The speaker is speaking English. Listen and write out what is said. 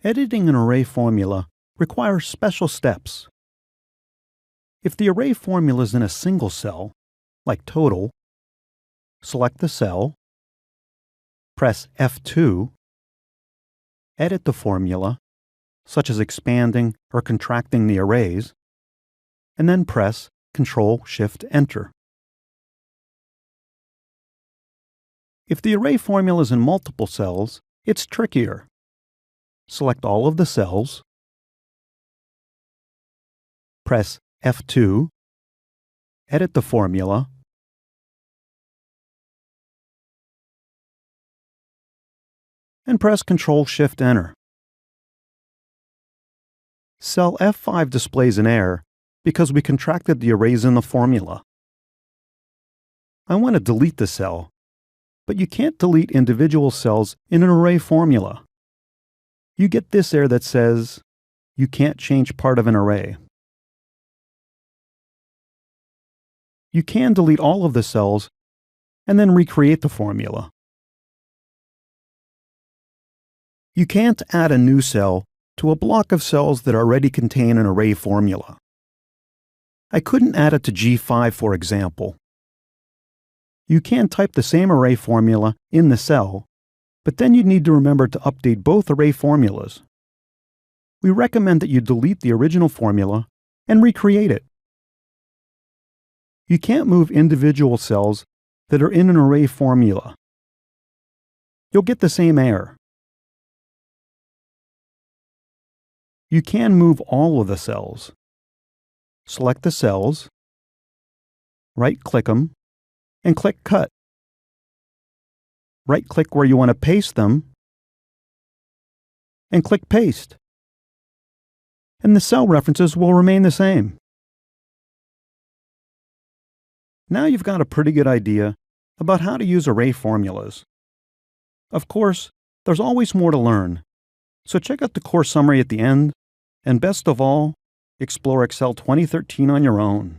Editing an array formula requires special steps. If the array formula is in a single cell, like total, select the cell, press F2, edit the formula, such as expanding or contracting the arrays, and then press Ctrl Shift Enter. If the array formula is in multiple cells, it's trickier. Select all of the cells, press F2, edit the formula, and press Ctrl Shift Enter. Cell F5 displays an error because we contracted the arrays in the formula. I want to delete the cell, but you can't delete individual cells in an array formula. You get this error that says, you can't change part of an array. You can delete all of the cells and then recreate the formula. You can't add a new cell to a block of cells that already contain an array formula. I couldn't add it to G5, for example. You can type the same array formula in the cell, but then you'd need to remember to update both array formulas. We recommend that you delete the original formula and recreate it. You can't move individual cells that are in an array formula. You'll get the same error. You can move all of the cells. Select the cells, right-click them, and click Cut. Right-click where you want to paste them, and click Paste. And the cell references will remain the same. Now you've got a pretty good idea about how to use array formulas. Of course, there's always more to learn, so check out the course summary at the end, and best of all, explore Excel 2013 on your own.